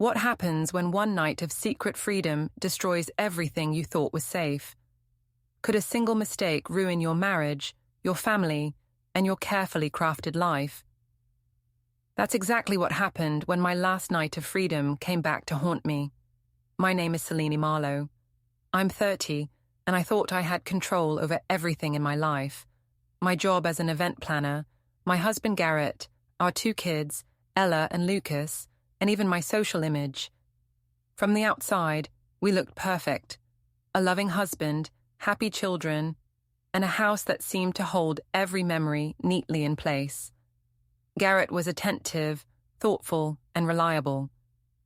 What happens when one night of secret freedom destroys everything you thought was safe? Could a single mistake ruin your marriage, your family, and your carefully crafted life? That's exactly what happened when my last night of freedom came back to haunt me. My name is Selene Marlowe. I'm 30, and I thought I had control over everything in my life. My job as an event planner, my husband Garrett, our 2 kids, Ella and Lucas, and even my social image. From the outside, we looked perfect. A loving husband, happy children, and a house that seemed to hold every memory neatly in place. Garrett was attentive, thoughtful, and reliable.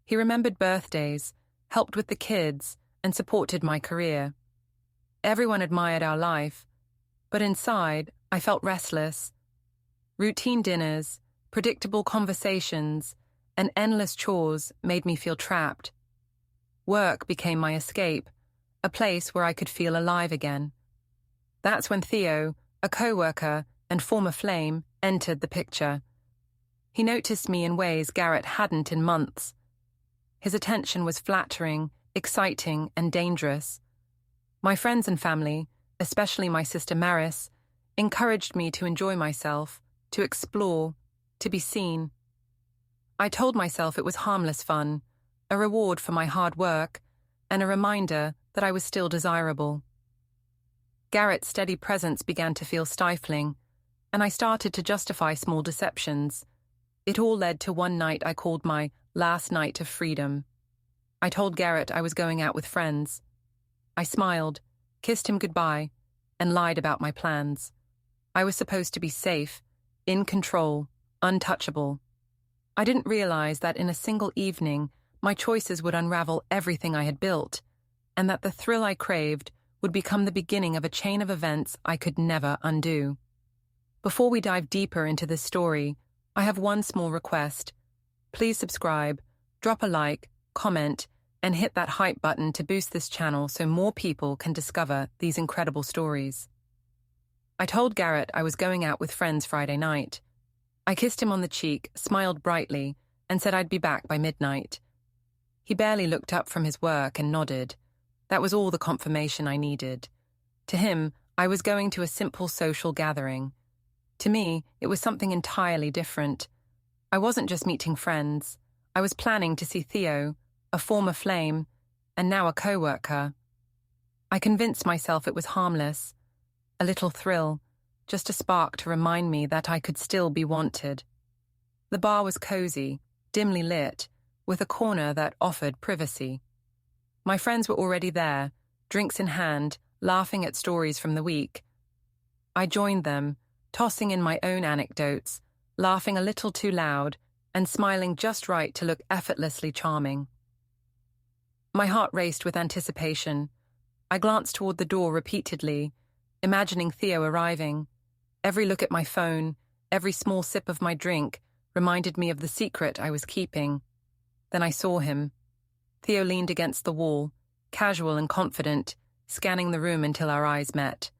He remembered birthdays, helped with the kids, and supported my career. Everyone admired our life, but inside, I felt restless. Routine dinners, predictable conversations, and endless chores made me feel trapped. Work became my escape, a place where I could feel alive again. That's when Theo, a co-worker and former flame, entered the picture. He noticed me in ways Garrett hadn't in months. His attention was flattering, exciting, and dangerous. My friends and family, especially my sister Maris, encouraged me to enjoy myself, to explore, to be seen. I told myself it was harmless fun, a reward for my hard work, and a reminder that I was still desirable. Garrett's steady presence began to feel stifling, and I started to justify small deceptions. It all led to one night I called my last night of freedom. I told Garrett I was going out with friends. I smiled, kissed him goodbye, and lied about my plans. I was supposed to be safe, in control, untouchable. I didn't realize that in a single evening, my choices would unravel everything I had built, and that the thrill I craved would become the beginning of a chain of events I could never undo. Before we dive deeper into this story, I have one small request. Please subscribe, drop a like, comment, and hit that hype button to boost this channel so more people can discover these incredible stories. I told Garrett I was going out with friends Friday night. I kissed him on the cheek, smiled brightly, and said I'd be back by midnight. He barely looked up from his work and nodded. That was all the confirmation I needed. To him, I was going to a simple social gathering. To me, it was something entirely different. I wasn't just meeting friends. I was planning to see Theo, a former flame, and now a co-worker. I convinced myself it was harmless, a little thrill, just a spark to remind me that I could still be wanted. The bar was cozy, dimly lit, with a corner that offered privacy. My friends were already there, drinks in hand, laughing at stories from the week. I joined them, tossing in my own anecdotes, laughing a little too loud, and smiling just right to look effortlessly charming. My heart raced with anticipation. I glanced toward the door repeatedly, imagining Theo arriving. Every look at my phone, every small sip of my drink, reminded me of the secret I was keeping. Then I saw him. Theo leaned against the wall, casual and confident, scanning the room until our eyes met.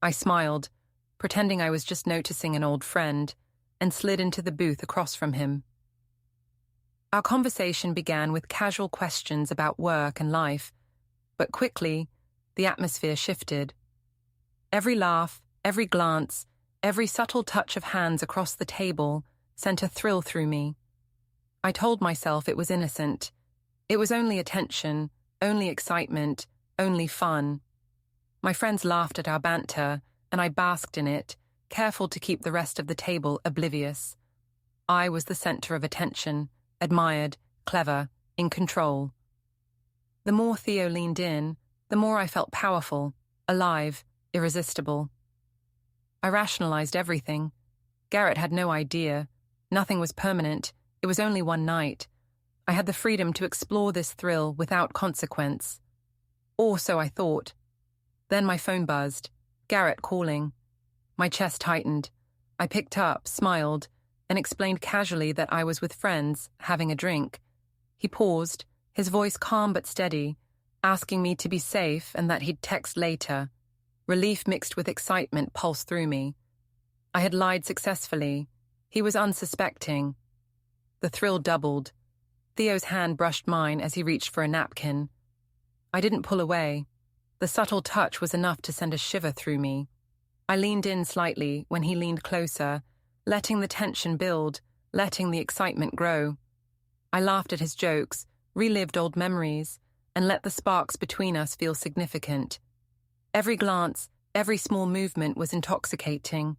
I smiled, pretending I was just noticing an old friend, and slid into the booth across from him. Our conversation began with casual questions about work and life, but quickly, the atmosphere shifted. Every laugh, every glance, every subtle touch of hands across the table sent a thrill through me. I told myself it was innocent. It was only attention, only excitement, only fun. My friends laughed at our banter, and I basked in it, careful to keep the rest of the table oblivious. I was the center of attention, admired, clever, in control. The more Theo leaned in, the more I felt powerful, alive, irresistible. I rationalized everything. Garrett had no idea. Nothing was permanent. It was only one night. I had the freedom to explore this thrill without consequence. Or so I thought. Then my phone buzzed. Garrett calling. My chest tightened. I picked up, smiled, and explained casually that I was with friends, having a drink. He paused, his voice calm but steady, asking me to be safe and that he'd text later. Relief mixed with excitement pulsed through me. I had lied successfully. He was unsuspecting. The thrill doubled. Theo's hand brushed mine as he reached for a napkin. I didn't pull away. The subtle touch was enough to send a shiver through me. I leaned in slightly when he leaned closer, letting the tension build, letting the excitement grow. I laughed at his jokes, relived old memories, and let the sparks between us feel significant. Every glance, every small movement was intoxicating.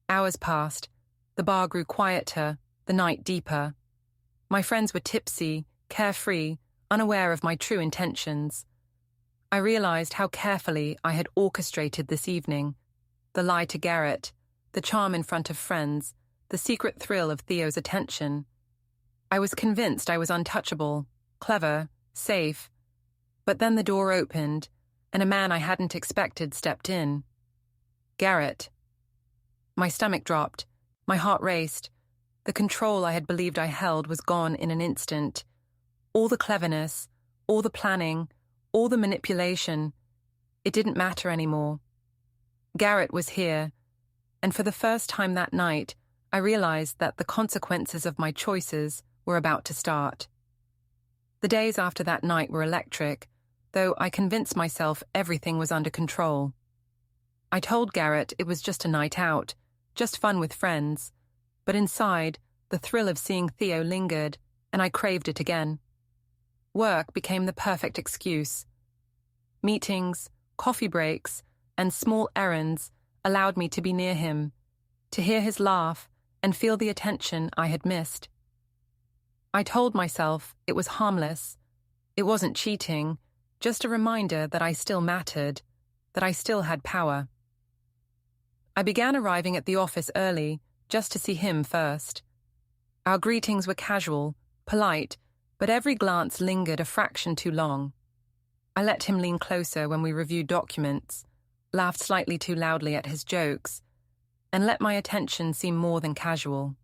Hours passed. The bar grew quieter, the night deeper. My friends were tipsy, carefree, unaware of my true intentions. I realized how carefully I had orchestrated this evening. The lie to Garrett, the charm in front of friends, the secret thrill of Theo's attention. I was convinced I was untouchable, clever, safe. But then the door opened, and a man I hadn't expected stepped in. Garrett. My stomach dropped, my heart raced. The control I had believed I held was gone in an instant. All the cleverness, all the planning, all the manipulation, it didn't matter anymore. Garrett was here, and for the first time that night, I realized that the consequences of my choices were about to start. The days after that night were electric, though I convinced myself everything was under control. I told Garrett it was just a night out, just fun with friends, but inside, the thrill of seeing Theo lingered, and I craved it again. Work became the perfect excuse. Meetings, coffee breaks, and small errands allowed me to be near him, to hear his laugh and feel the attention I had missed. I told myself it was harmless. It wasn't cheating, just a reminder that I still mattered, that I still had power. I began arriving at the office early, just to see him first. Our greetings were casual, polite, but every glance lingered a fraction too long. I let him lean closer when we reviewed documents, laughed slightly too loudly at his jokes, and let my attention seem more than casual.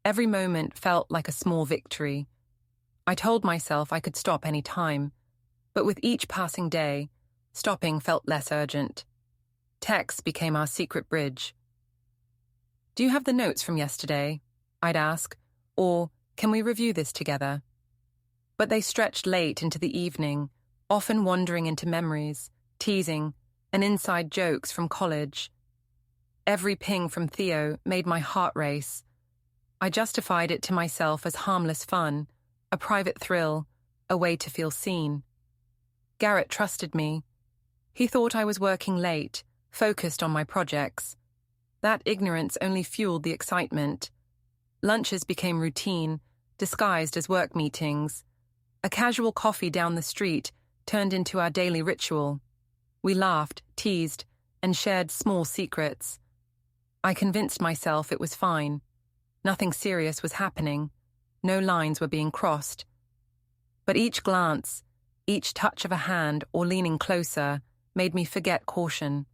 Every moment felt like a small victory. I told myself I could stop any time, but with each passing day, stopping felt less urgent. Text became our secret bridge. "Do you have the notes from yesterday?" I'd ask, or "Can we review this together?" But they stretched late into the evening, often wandering into memories, teasing, and inside jokes from college. Every ping from Theo made my heart race. I justified it to myself as harmless fun, a private thrill, a way to feel seen. Garrett trusted me. He thought I was working late, focused on my projects. That ignorance only fueled the excitement. Lunches became routine, disguised as work meetings. A casual coffee down the street turned into our daily ritual. We laughed, teased, and shared small secrets. I convinced myself it was fine. Nothing serious was happening. No lines were being crossed. But each glance, each touch of a hand or leaning closer, made me forget caution.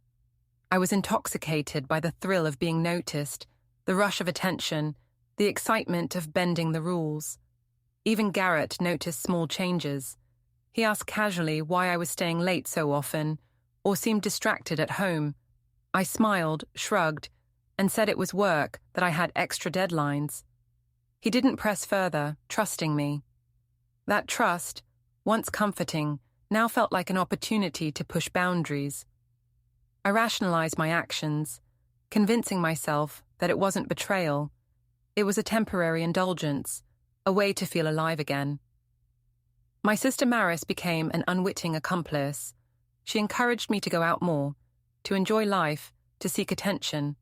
I was intoxicated by the thrill of being noticed, the rush of attention, the excitement of bending the rules. Even Garrett noticed small changes. He asked casually why I was staying late so often, or seemed distracted at home. I smiled, shrugged, and said it was work, that I had extra deadlines. He didn't press further, trusting me. That trust, once comforting, now felt like an opportunity to push boundaries. I rationalized my actions, convincing myself that it wasn't betrayal. It was a temporary indulgence, a way to feel alive again. My sister Maris became an unwitting accomplice. She encouraged me to go out more, to enjoy life, to seek attention.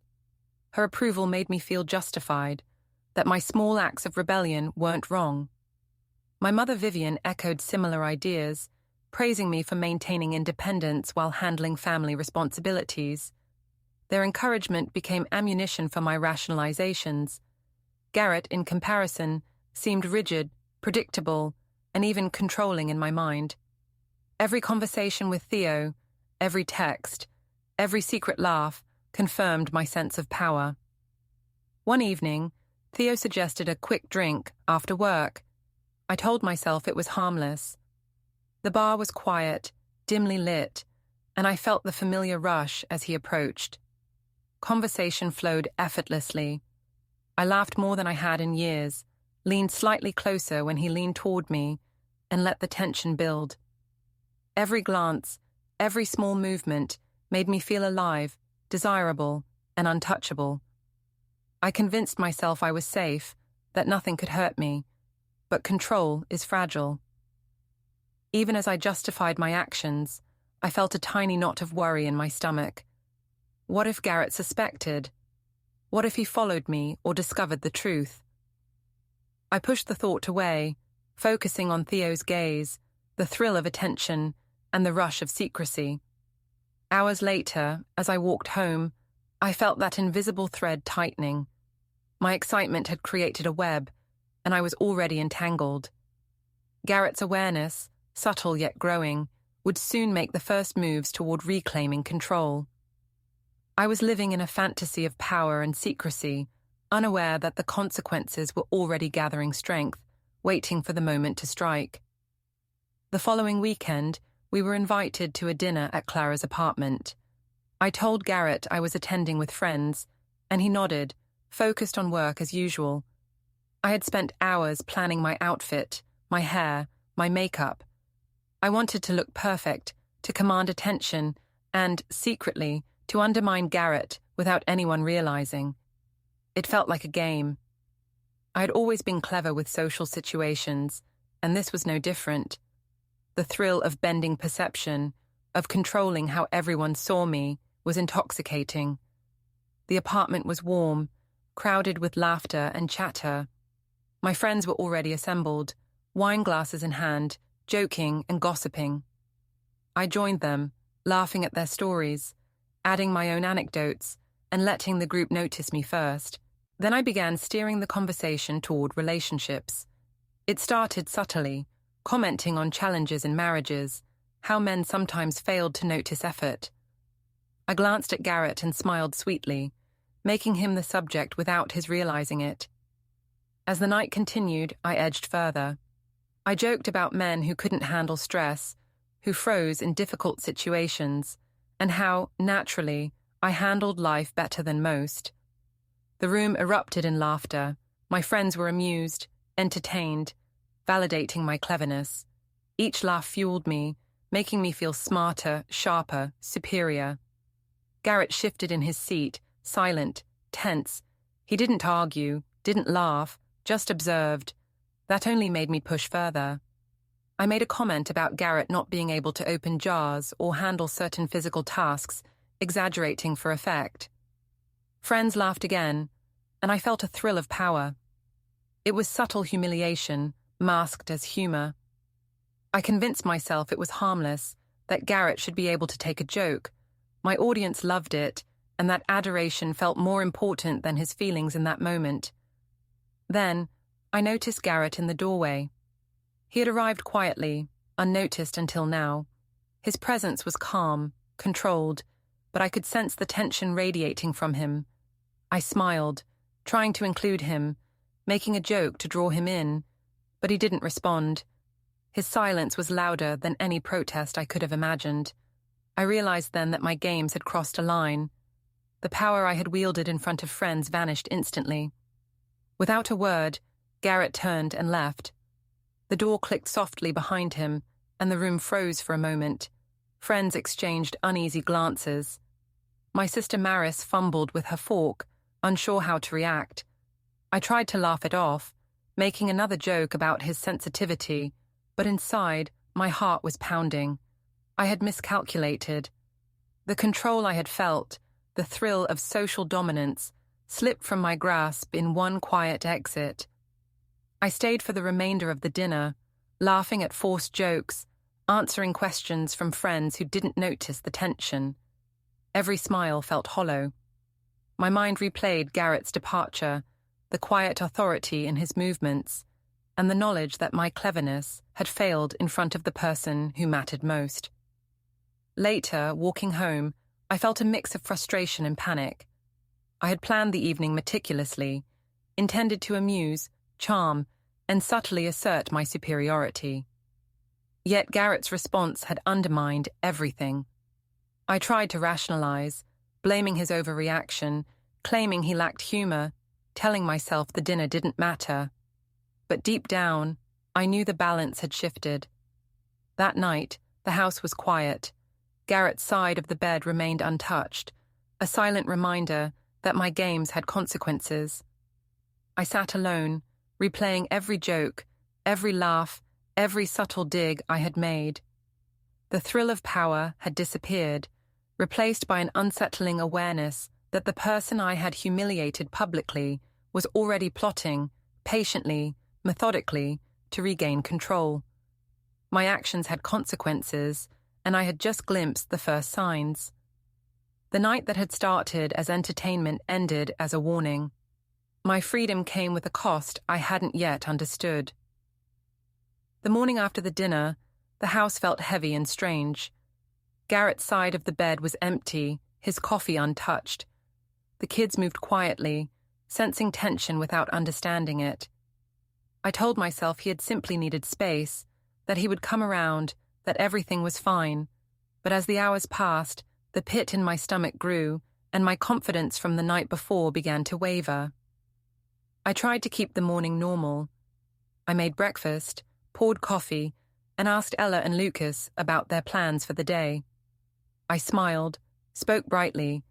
Her approval made me feel justified, that my small acts of rebellion weren't wrong. My mother Vivian echoed similar ideas, praising me for maintaining independence while handling family responsibilities. Their encouragement became ammunition for my rationalizations. Garrett, in comparison, seemed rigid, predictable, and even controlling in my mind. Every conversation with Theo, every text, every secret laugh confirmed my sense of power. One evening, Theo suggested a quick drink after work. I told myself it was harmless. The bar was quiet, dimly lit, and I felt the familiar rush as he approached. Conversation flowed effortlessly. I laughed more than I had in years, leaned slightly closer when he leaned toward me, and let the tension build. Every glance, every small movement made me feel alive, desirable, and untouchable. I convinced myself I was safe, that nothing could hurt me, but control is fragile. Even as I justified my actions, I felt a tiny knot of worry in my stomach. What if Garrett suspected? What if he followed me or discovered the truth? I pushed the thought away, focusing on Theo's gaze, the thrill of attention, and the rush of secrecy. Hours later, as I walked home, I felt that invisible thread tightening. My excitement had created a web, and I was already entangled. Garrett's awareness, subtle yet growing, would soon make the first moves toward reclaiming control. I was living in a fantasy of power and secrecy, unaware that the consequences were already gathering strength, waiting for the moment to strike. The following weekend, we were invited to a dinner at Clara's apartment. I told Garrett I was attending with friends, and he nodded, focused on work as usual. I had spent hours planning my outfit, my hair, my makeup. I wanted to look perfect, to command attention, and, secretly, to undermine Garrett without anyone realizing. It felt like a game. I had always been clever with social situations, and this was no different. The thrill of bending perception, of controlling how everyone saw me, was intoxicating. The apartment was warm, crowded with laughter and chatter. My friends were already assembled, wine glasses in hand, joking and gossiping. I joined them, laughing at their stories, adding my own anecdotes, and letting the group notice me first. Then I began steering the conversation toward relationships. It started subtly, commenting on challenges in marriages, how men sometimes failed to notice effort. I glanced at Garrett and smiled sweetly, making him the subject without his realizing it. As the night continued, I edged further. I joked about men who couldn't handle stress, who froze in difficult situations, and how, naturally, I handled life better than most. The room erupted in laughter. My friends were amused, entertained, validating my cleverness. Each laugh fueled me, making me feel smarter, sharper, superior. Garrett shifted in his seat, silent, tense. He didn't argue, didn't laugh, just observed. That only made me push further. I made a comment about Garrett not being able to open jars or handle certain physical tasks, exaggerating for effect. Friends laughed again, and I felt a thrill of power. It was subtle humiliation, masked as humor. I convinced myself it was harmless, that Garrett should be able to take a joke. My audience loved it, and that adoration felt more important than his feelings in that moment. Then, I noticed Garrett in the doorway. He had arrived quietly, unnoticed until now. His presence was calm, controlled, but I could sense the tension radiating from him. I smiled, trying to include him, making a joke to draw him in, but he didn't respond. His silence was louder than any protest I could have imagined. I realized then that my games had crossed a line. The power I had wielded in front of friends vanished instantly. Without a word, Garrett turned and left. The door clicked softly behind him, and the room froze for a moment. Friends exchanged uneasy glances. My sister Maris fumbled with her fork, unsure how to react. I tried to laugh it off, making another joke about his sensitivity, but inside, my heart was pounding. I had miscalculated. The control I had felt, the thrill of social dominance, slipped from my grasp in one quiet exit. I stayed for the remainder of the dinner, laughing at forced jokes, answering questions from friends who didn't notice the tension. Every smile felt hollow. My mind replayed Garrett's departure, the quiet authority in his movements, and the knowledge that my cleverness had failed in front of the person who mattered most. Later, walking home, I felt a mix of frustration and panic. I had planned the evening meticulously, intended to amuse, charm, and subtly assert my superiority. Yet Garrett's response had undermined everything. I tried to rationalize, blaming his overreaction, claiming he lacked humor, telling myself the dinner didn't matter. but deep down, I knew the balance had shifted. That night, the house was quiet. Garrett's side of the bed remained untouched, a silent reminder that my games had consequences. I sat alone, replaying every joke, every laugh, every subtle dig I had made. The thrill of power had disappeared, replaced by an unsettling awareness that the person I had humiliated publicly was already plotting, patiently, methodically, to regain control. My actions had consequences, and I had just glimpsed the first signs. The night that had started as entertainment ended as a warning. My freedom came with a cost I hadn't yet understood. The morning after the dinner, the house felt heavy and strange. Garrett's side of the bed was empty, his coffee untouched. The kids moved quietly, sensing tension without understanding it. I told myself he had simply needed space, that he would come around, that everything was fine. But as the hours passed, the pit in my stomach grew, and my confidence from the night before began to waver. I tried to keep the morning normal. I made breakfast, poured coffee, and asked Ella and Lucas about their plans for the day. I smiled, spoke brightly,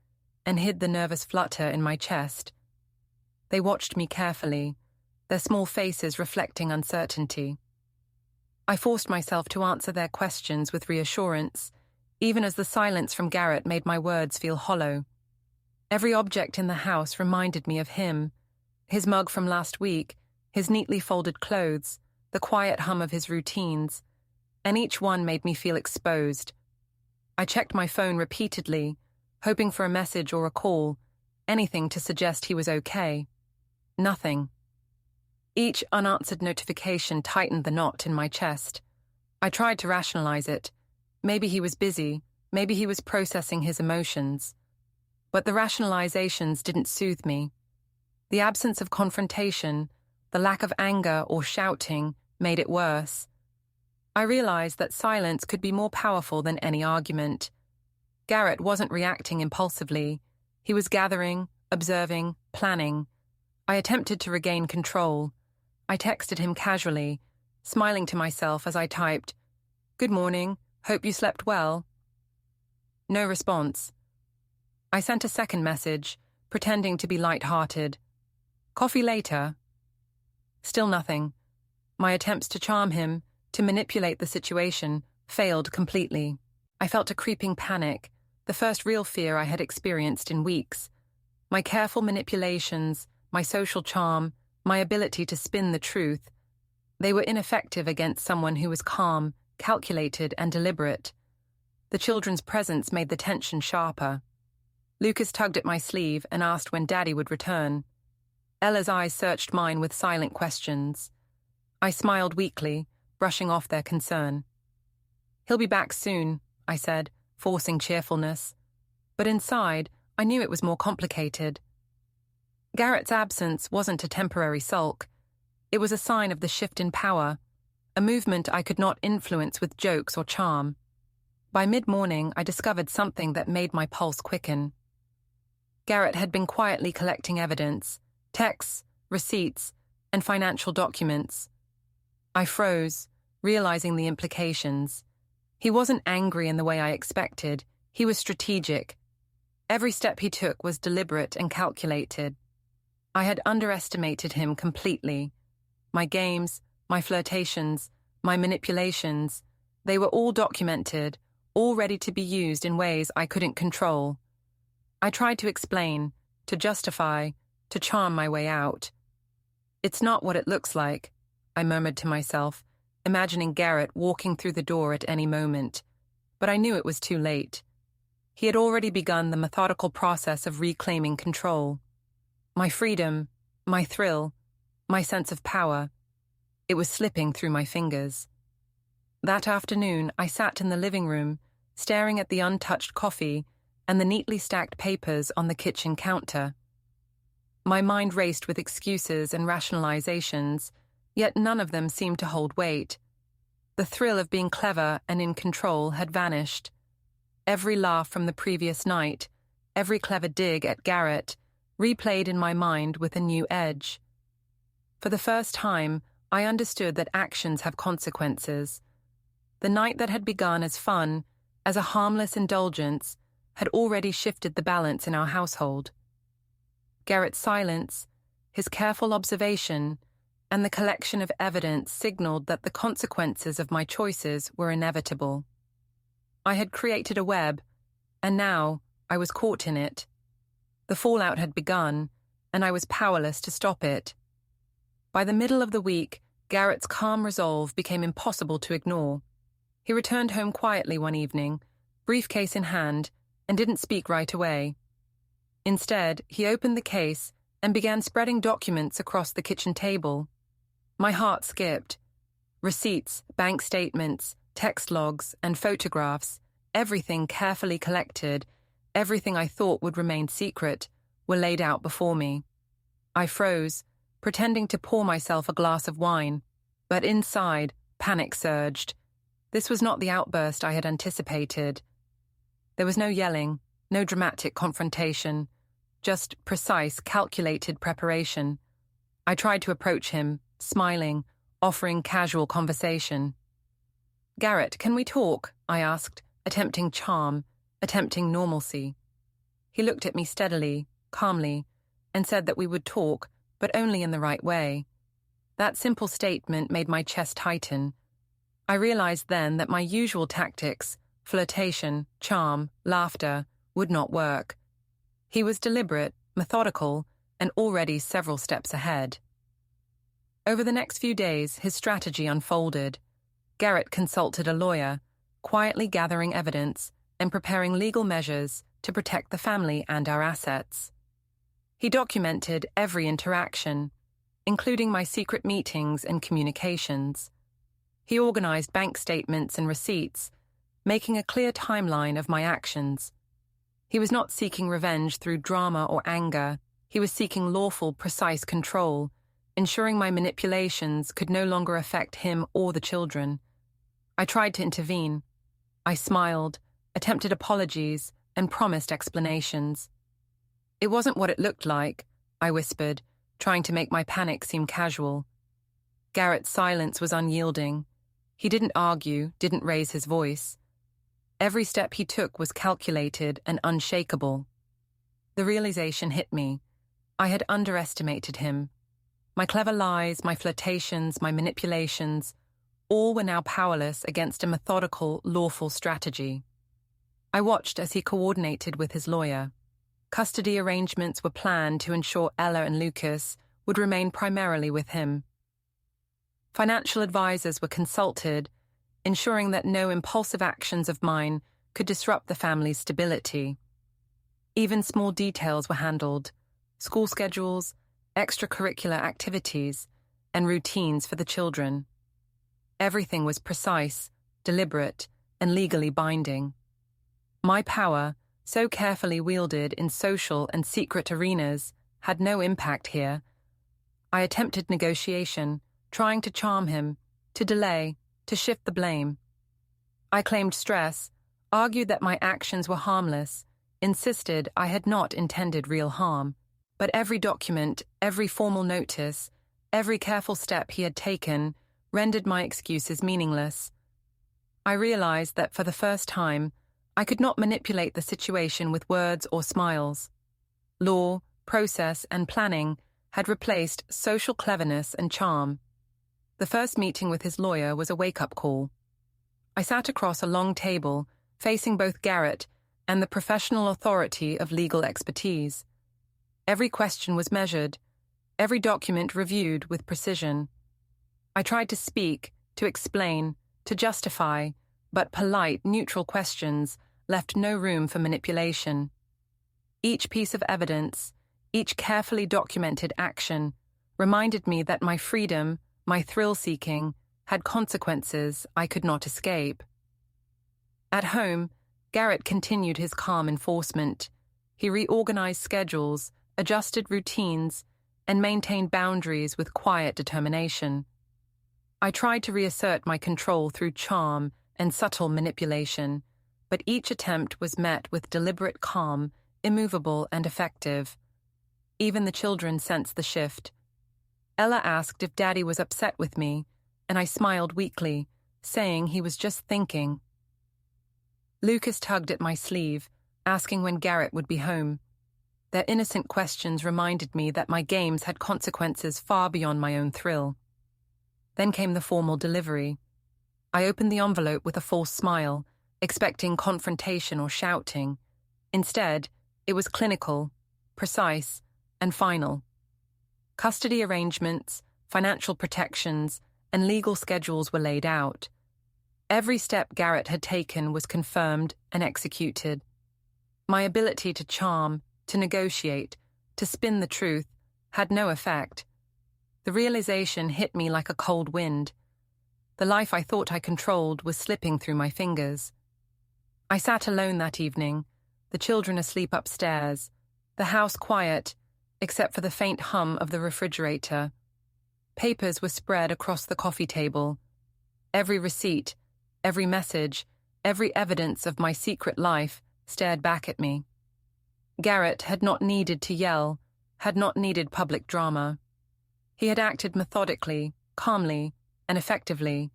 and hid the nervous flutter in my chest. They watched me carefully, their small faces reflecting uncertainty. I forced myself to answer their questions with reassurance, even as the silence from Garrett made my words feel hollow. Every object in the house reminded me of him, his mug from last week, his neatly folded clothes, the quiet hum of his routines, and each one made me feel exposed. I checked my phone repeatedly, hoping for a message or a call, anything to suggest he was okay. Nothing. Each unanswered notification tightened the knot in my chest. I tried to rationalize it. Maybe he was busy, maybe he was processing his emotions. But the rationalizations didn't soothe me. The absence of confrontation, the lack of anger or shouting, made it worse. I realized that silence could be more powerful than any argument. Garrett wasn't reacting impulsively. He was gathering, observing, planning. I attempted to regain control. I texted him casually, smiling to myself as I typed, "Good morning, hope you slept well." No response. I sent a second message, pretending to be light-hearted. "Coffee later." Still nothing. My attempts to charm him, to manipulate the situation, failed completely. I felt a creeping panic, the first real fear I had experienced in weeks. My careful manipulations, my social charm, my ability to spin the truth, they were ineffective against someone who was calm, calculated, and deliberate. The children's presence made the tension sharper. Lucas tugged at my sleeve and asked when Daddy would return. Ella's eyes searched mine with silent questions. I smiled weakly, brushing off their concern. "He'll be back soon," I said, forcing cheerfulness. But inside, I knew it was more complicated. Garrett's absence wasn't a temporary sulk. It was a sign of the shift in power, a movement I could not influence with jokes or charm. By mid-morning, I discovered something that made my pulse quicken. Garrett had been quietly collecting evidence, texts, receipts, and financial documents. I froze, realizing the implications. He wasn't angry in the way I expected. He was strategic. Every step he took was deliberate and calculated. I had underestimated him completely. My games, my flirtations, my manipulations, they were all documented, all ready to be used in ways I couldn't control. I tried to explain, to justify, to charm my way out. "It's not what it looks like," I murmured to myself, imagining Garrett walking through the door at any moment. But I knew it was too late. He had already begun the methodical process of reclaiming control. My freedom, my thrill, my sense of power, it was slipping through my fingers. That afternoon, I sat in the living room, staring at the untouched coffee and the neatly stacked papers on the kitchen counter. My mind raced with excuses and rationalizations, yet none of them seemed to hold weight. The thrill of being clever and in control had vanished. Every laugh from the previous night, every clever dig at Garrett, replayed in my mind with a new edge. For the first time, I understood that actions have consequences. The night that had begun as fun, as a harmless indulgence, had already shifted the balance in our household. Garrett's silence, his careful observation, and the collection of evidence signaled that the consequences of my choices were inevitable. I had created a web, and now I was caught in it. The fallout had begun, and I was powerless to stop it. By the middle of the week, Garrett's calm resolve became impossible to ignore. He returned home quietly one evening, briefcase in hand, and didn't speak right away. Instead, he opened the case and began spreading documents across the kitchen table. My heart skipped. Receipts, bank statements, text logs, and photographs, everything carefully collected, everything I thought would remain secret, were laid out before me. I froze, pretending to pour myself a glass of wine, but inside, panic surged. This was not the outburst I had anticipated. There was no yelling, no dramatic confrontation, just precise, calculated preparation. I tried to approach him, smiling, offering casual conversation. "Garrett, can we talk?" I asked, attempting charm, attempting normalcy. He looked at me steadily, calmly, and said that we would talk, but only in the right way. That simple statement made my chest tighten. I realized then that my usual tactics, flirtation, charm, laughter, would not work. He was deliberate, methodical, and already several steps ahead. Over the next few days, his strategy unfolded. Garrett consulted a lawyer, quietly gathering evidence and preparing legal measures to protect the family and our assets. He documented every interaction, including my secret meetings and communications. He organized bank statements and receipts, making a clear timeline of my actions. He was not seeking revenge through drama or anger. He was seeking lawful, precise control, ensuring my manipulations could no longer affect him or the children. I tried to intervene. I smiled, attempted apologies, and promised explanations. "It wasn't what it looked like," I whispered, trying to make my panic seem casual. Garrett's silence was unyielding. He didn't argue, didn't raise his voice. Every step he took was calculated and unshakable. The realization hit me. I had underestimated him. My clever lies, my flirtations, my manipulations, all were now powerless against a methodical, lawful strategy. I watched as he coordinated with his lawyer. Custody arrangements were planned to ensure Ella and Lucas would remain primarily with him. Financial advisors were consulted, ensuring that no impulsive actions of mine could disrupt the family's stability. Even small details were handled: school schedules, extracurricular activities, and routines for the children. Everything was precise, deliberate, and legally binding. My power, so carefully wielded in social and secret arenas, had no impact here. I attempted negotiation, trying to charm him, to delay, to shift the blame. I claimed stress, argued that my actions were harmless, insisted I had not intended real harm. But every document, every formal notice, every careful step he had taken rendered my excuses meaningless. I realized that for the first time, I could not manipulate the situation with words or smiles. Law, process, and planning had replaced social cleverness and charm. The first meeting with his lawyer was a wake-up call. I sat across a long table, facing both Garrett and the professional authority of legal expertise. Every question was measured, every document reviewed with precision. I tried to speak, to explain, to justify, but polite, neutral questions left no room for manipulation. Each piece of evidence, each carefully documented action, reminded me that my freedom, my thrill-seeking, had consequences I could not escape. At home, Garrett continued his calm enforcement. He reorganized schedules, adjusted routines, and maintained boundaries with quiet determination. I tried to reassert my control through charm and subtle manipulation, but each attempt was met with deliberate calm, immovable and effective. Even the children sensed the shift. Ella asked if Daddy was upset with me, and I smiled weakly, saying he was just thinking. Lucas tugged at my sleeve, asking when Garrett would be home. Their innocent questions reminded me that my games had consequences far beyond my own thrill. Then came the formal delivery. I opened the envelope with a false smile, expecting confrontation or shouting. Instead, it was clinical, precise, and final. Custody arrangements, financial protections, and legal schedules were laid out. Every step Garrett had taken was confirmed and executed. My ability to charm, to negotiate, to spin the truth, had no effect. The realization hit me like a cold wind. The life I thought I controlled was slipping through my fingers. I sat alone that evening, the children asleep upstairs, the house quiet, except for the faint hum of the refrigerator. Papers were spread across the coffee table. Every receipt, every message, every evidence of my secret life stared back at me. Garrett had not needed to yell, had not needed public drama. He had acted methodically, calmly, and effectively.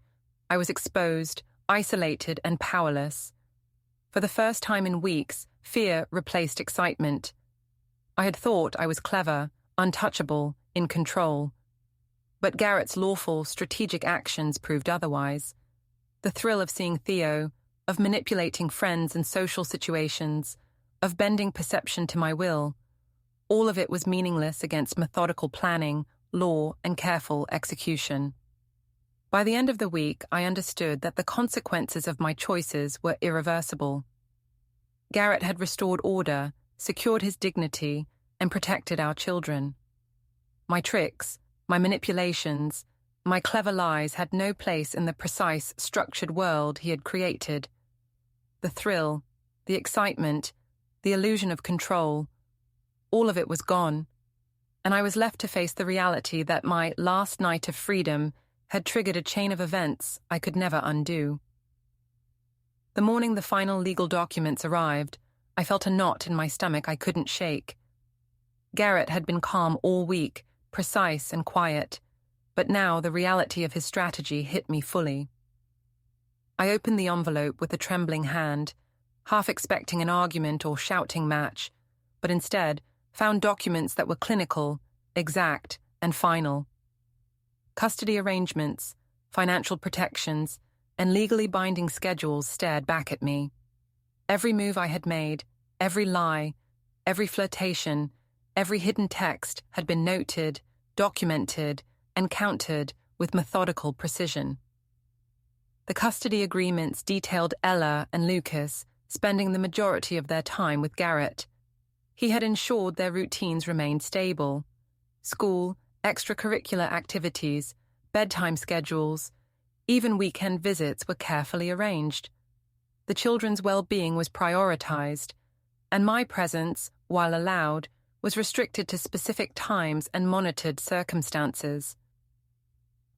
I was exposed, isolated, and powerless. For the first time in weeks, fear replaced excitement. I had thought I was clever, untouchable, in control. But Garrett's lawful, strategic actions proved otherwise. The thrill of seeing Theo, of manipulating friends and social situations, of bending perception to my will, all of it was meaningless against methodical planning, law, and careful execution. By the end of the week, I understood that the consequences of my choices were irreversible. Garrett had restored order, secured his dignity, and protected our children. My tricks, my manipulations, my clever lies had no place in the precise, structured world he had created. The thrill, the excitement, the illusion of control, all of it was gone, and I was left to face the reality that my last night of freedom had triggered a chain of events I could never undo. The morning the final legal documents arrived, I felt a knot in my stomach I couldn't shake. Garrett had been calm all week, precise and quiet, but now the reality of his strategy hit me fully. I opened the envelope with a trembling hand, half expecting an argument or shouting match, but instead found documents that were clinical, exact, and final. Custody arrangements, financial protections, and legally binding schedules stared back at me. Every move I had made, every lie, every flirtation, every hidden text had been noted, documented, and countered with methodical precision. The custody agreements detailed Ella and Lucas spending the majority of their time with Garrett. He had ensured their routines remained stable. School, extracurricular activities, bedtime schedules, even weekend visits were carefully arranged. The children's well-being was prioritized, and my presence, while allowed, was restricted to specific times and monitored circumstances.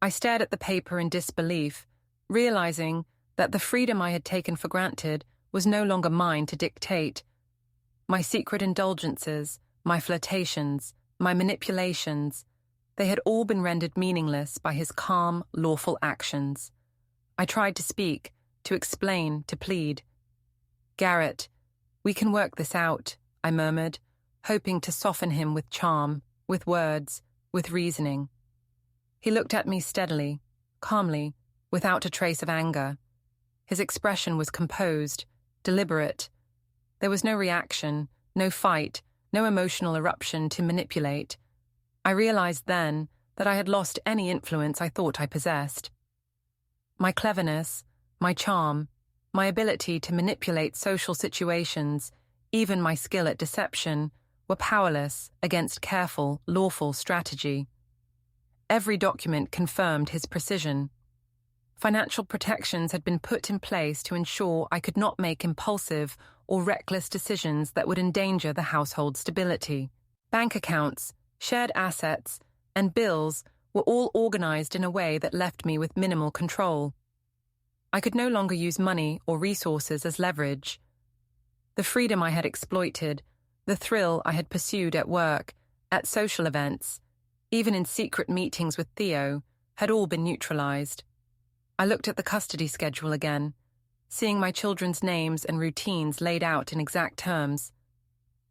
I stared at the paper in disbelief, realizing that the freedom I had taken for granted was no longer mine to dictate. My secret indulgences, my flirtations, my manipulations, they had all been rendered meaningless by his calm, lawful actions. I tried to speak, to explain, to plead. "Garrett, we can work this out," I murmured, hoping to soften him with charm, with words, with reasoning. He looked at me steadily, calmly, without a trace of anger. His expression was composed, deliberate. There was no reaction, no fight, no emotional eruption to manipulate. I realized then that I had lost any influence I thought I possessed. My cleverness, my charm, my ability to manipulate social situations, even my skill at deception, were powerless against careful, lawful strategy. Every document confirmed his precision. Financial protections had been put in place to ensure I could not make impulsive or reckless decisions that would endanger the household's stability. Bank accounts, shared assets, and bills were all organized in a way that left me with minimal control. I could no longer use money or resources as leverage. The freedom I had exploited, the thrill I had pursued at work, at social events, even in secret meetings with Theo, had all been neutralized. I looked at the custody schedule again, seeing my children's names and routines laid out in exact terms.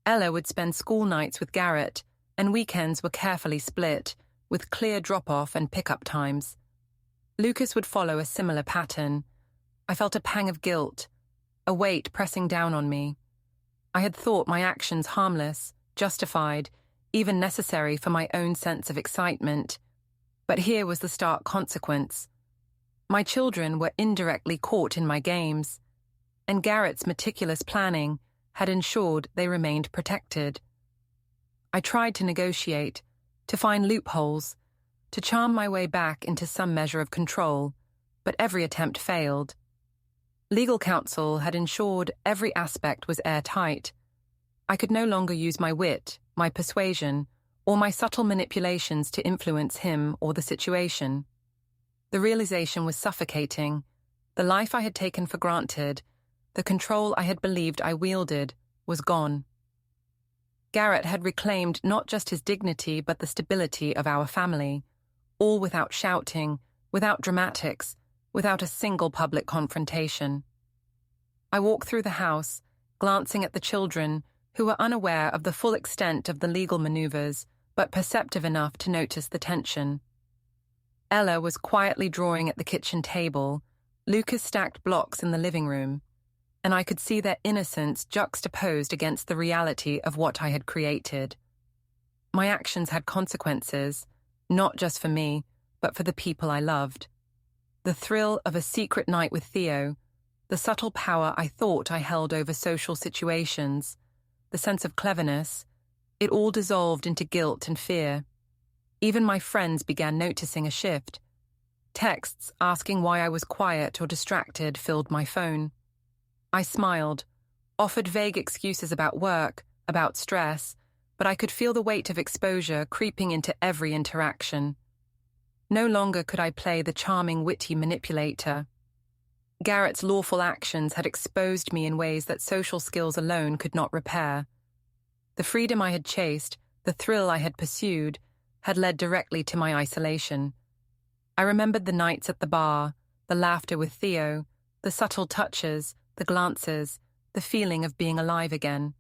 Ella would spend school nights with Garrett, and weekends were carefully split, with clear drop-off and pick-up times. Lucas would follow a similar pattern. I felt a pang of guilt, a weight pressing down on me. I had thought my actions harmless, justified, even necessary for my own sense of excitement. But here was the stark consequence. My children were indirectly caught in my games, and Garrett's meticulous planning had ensured they remained protected. I tried to negotiate, to find loopholes, to charm my way back into some measure of control, but every attempt failed. Legal counsel had ensured every aspect was airtight. I could no longer use my wit, my persuasion, or my subtle manipulations to influence him or the situation. The realization was suffocating. The life I had taken for granted, the control I had believed I wielded, was gone. Garrett had reclaimed not just his dignity but the stability of our family, all without shouting, without dramatics, without a single public confrontation. I walked through the house, glancing at the children, who were unaware of the full extent of the legal maneuvers, but perceptive enough to notice the tension. Ella was quietly drawing at the kitchen table, Lucas stacked blocks in the living room, and I could see their innocence juxtaposed against the reality of what I had created. My actions had consequences, not just for me, but for the people I loved. The thrill of a secret night with Theo, the subtle power I thought I held over social situations, the sense of cleverness, it all dissolved into guilt and fear. Even my friends began noticing a shift. Texts asking why I was quiet or distracted filled my phone. I smiled, offered vague excuses about work, about stress, but I could feel the weight of exposure creeping into every interaction. No longer could I play the charming, witty manipulator. Garrett's lawful actions had exposed me in ways that social skills alone could not repair. The freedom I had chased, the thrill I had pursued, had led directly to my isolation. I remembered the nights at the bar, the laughter with Theo, the subtle touches, the glances, the feeling of being alive again.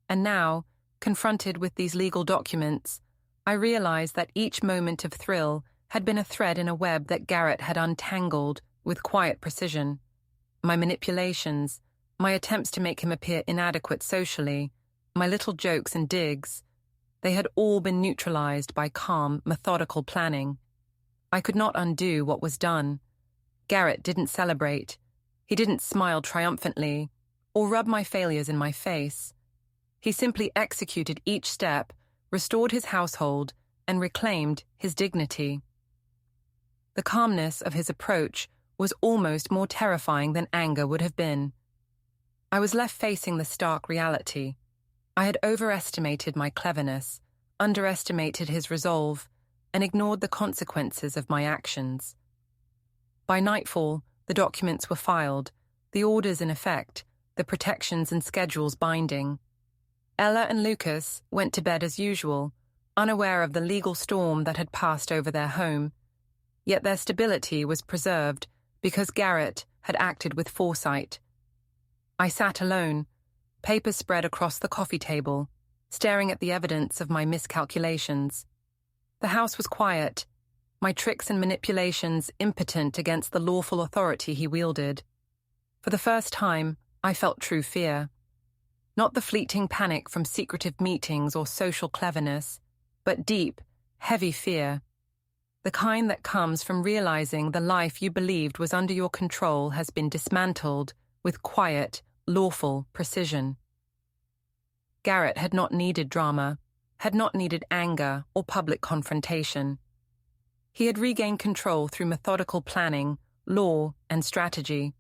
And now, confronted with these legal documents, I realized that each moment of thrill had been a thread in a web that Garrett had untangled with quiet precision. My manipulations, my attempts to make him appear inadequate socially, my little jokes and digs, they had all been neutralized by calm, methodical planning. I could not undo what was done. Garrett didn't celebrate. He didn't smile triumphantly or rub my failures in my face. He simply executed each step, restored his household, and reclaimed his dignity. The calmness of his approach was almost more terrifying than anger would have been. I was left facing the stark reality. I had overestimated my cleverness, underestimated his resolve, and ignored the consequences of my actions. By nightfall, the documents were filed, the orders in effect, the protections and schedules binding. Ella and Lucas went to bed as usual, unaware of the legal storm that had passed over their home. Yet their stability was preserved because Garrett had acted with foresight. I sat alone, papers spread across the coffee table, staring at the evidence of my miscalculations. The house was quiet, my tricks and manipulations impotent against the lawful authority he wielded. For the first time, I felt true fear. Not the fleeting panic from secretive meetings or social cleverness, but deep, heavy fear. The kind that comes from realizing the life you believed was under your control has been dismantled with quiet, lawful precision. Garrett had not needed drama, had not needed anger or public confrontation. He had regained control through methodical planning, law, and strategy.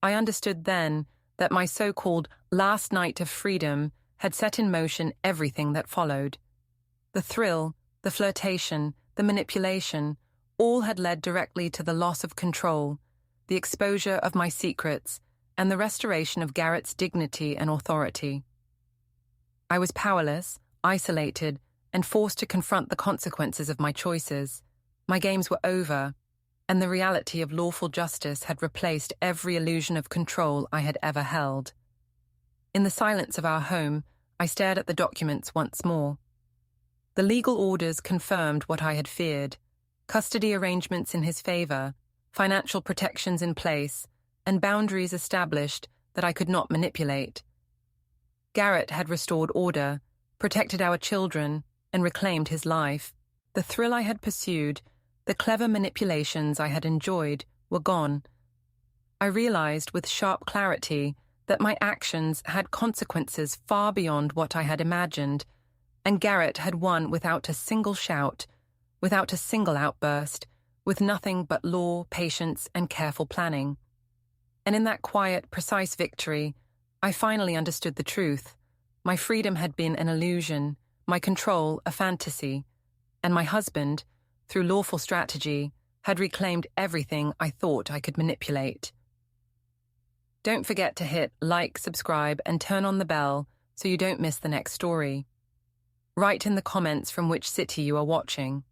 I understood then that my so-called last night of freedom had set in motion everything that followed. The thrill, the flirtation, the manipulation, all had led directly to the loss of control, the exposure of my secrets, and the restoration of Garrett's dignity and authority. I was powerless, isolated, and forced to confront the consequences of my choices. My games were over, and the reality of lawful justice had replaced every illusion of control I had ever held. In the silence of our home, I stared at the documents once more. The legal orders confirmed what I had feared: custody arrangements in his favor, financial protections in place, and boundaries established that I could not manipulate. Garrett had restored order, protected our children, and reclaimed his life. The thrill I had pursued, the clever manipulations I had enjoyed, were gone. I realized with sharp clarity that my actions had consequences far beyond what I had imagined, and Garrett had won without a single shout, without a single outburst, with nothing but law, patience, and careful planning. And in that quiet, precise victory, I finally understood the truth. My freedom had been an illusion, my control a fantasy, and my husband, through lawful strategy, had reclaimed everything I thought I could manipulate. Don't forget to hit like, subscribe, and turn on the bell so you don't miss the next story. Write in the comments from which city you are watching.